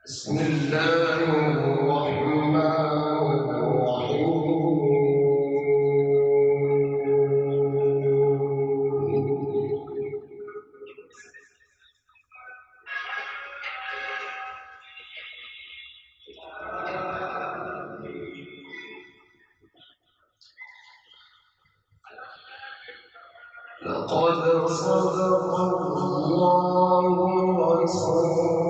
بسم الله الرحمن الرحيم لقد صدق الله رسوله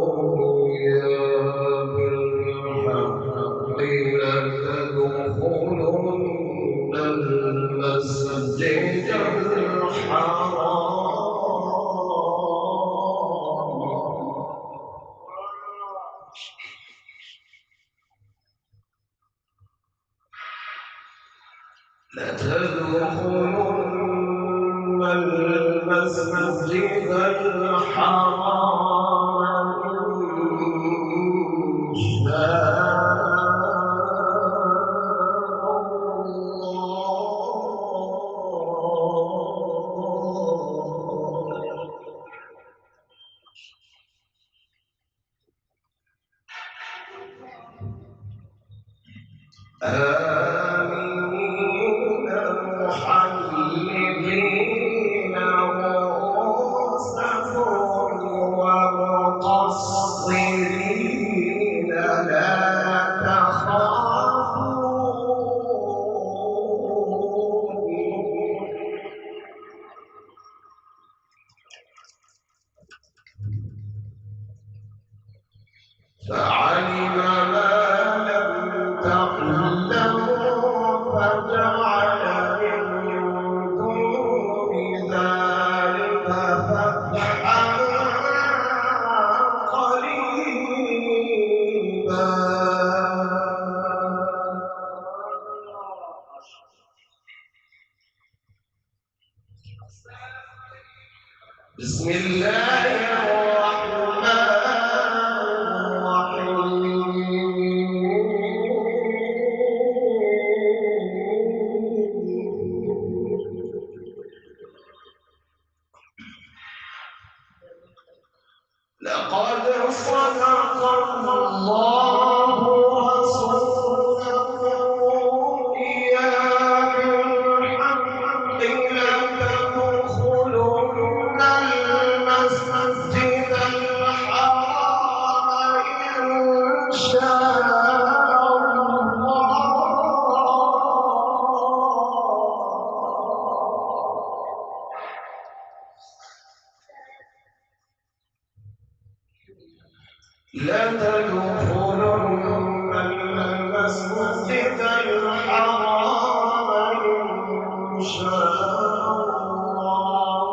الرؤيا بالحق لتدخلن المسجد الحرام لتدخلن المسجد الحرام إن شاء آمين محلقين رؤوسكم ومقصرين لا تخافون فعلم ما لم تعلموا فجعل من دون ذلك فتحا قريبا بسم الله الرحمن لقد صدق الله رسوله الرؤيا بالحق لتدخلن المسجد الحرام إن شاء لتدخلن المسجد الحرام إن شاء الله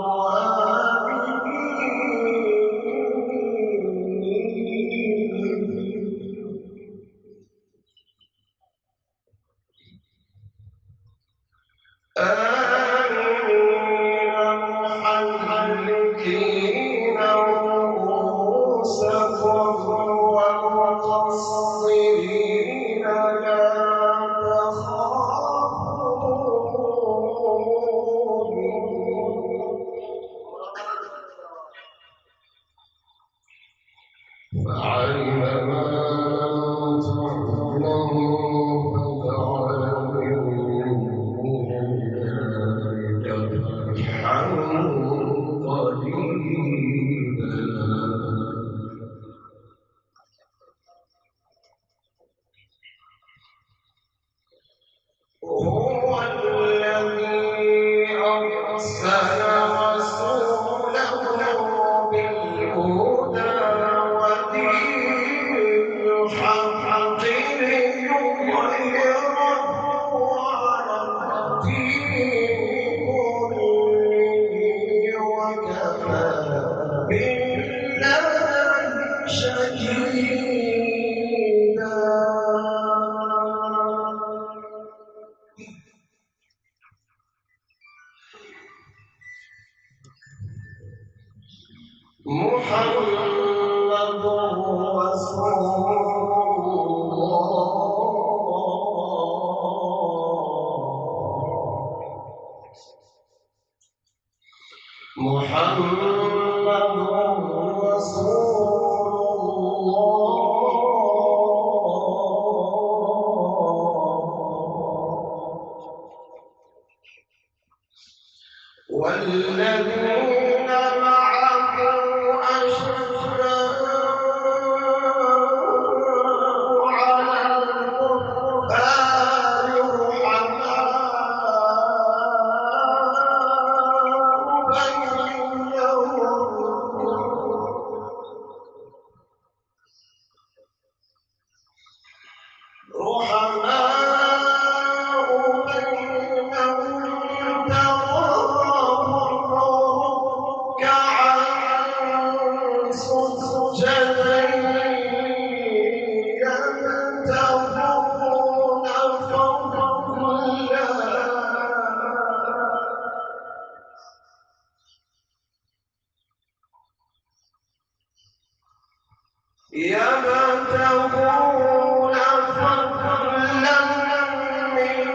آمين محلقين رؤوسكم ومقصرين لا تخافون فعلم ما لم تعلموا فجعل من دون ذلك فتحا قريبا هو الذي أرسل رسوله بالهدى ودين والذين معه أشداء على الكفار رحماء بينهم تراهم ركعا سجدا يبتغون فضلا من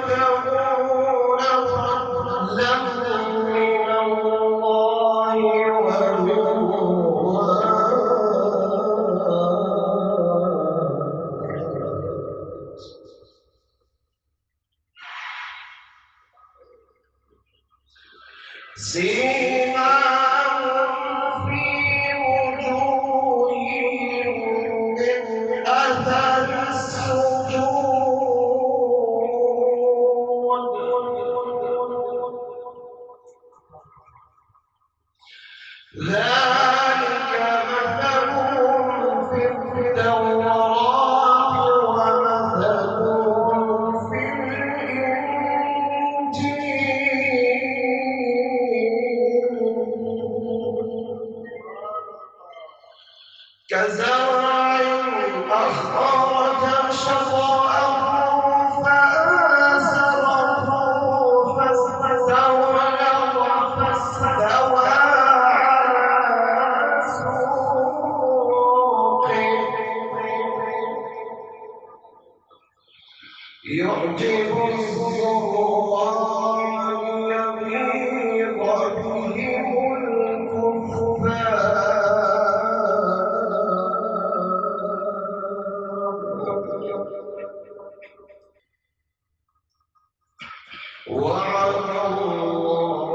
يبتغون فضلا من الله سيماهم في وجوههم من أثر السجود ذلك مثلهم في التوراة ومثلهم في الإنجيل كزرع أخرج شطأه فآزره فاستوى على سوقه يعجب الزراع ليغيظ بهم الكفار وعد الله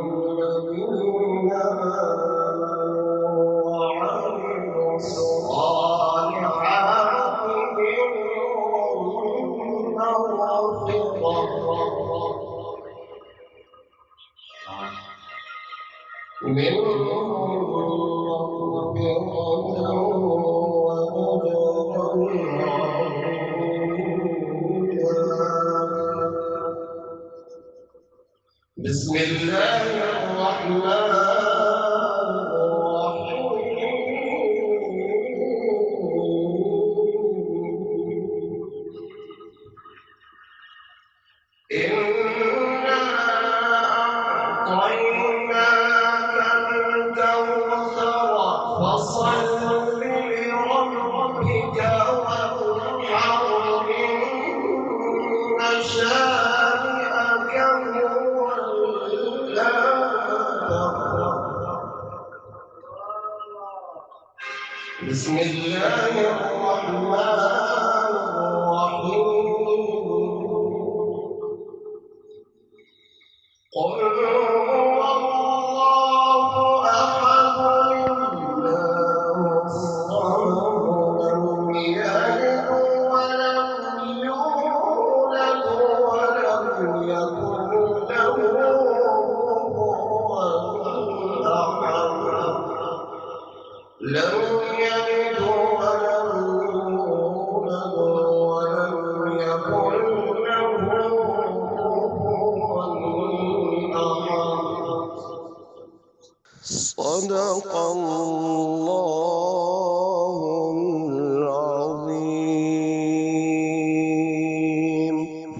الذين آمنوا وعملوا الصالحات منهم مغفرة وأجرا بسم الله الرحمن الرحيم إنا أعطيناك الكوثر فصل لربك وانحر إن شانئك هو بسم الله الرحمن الرحيم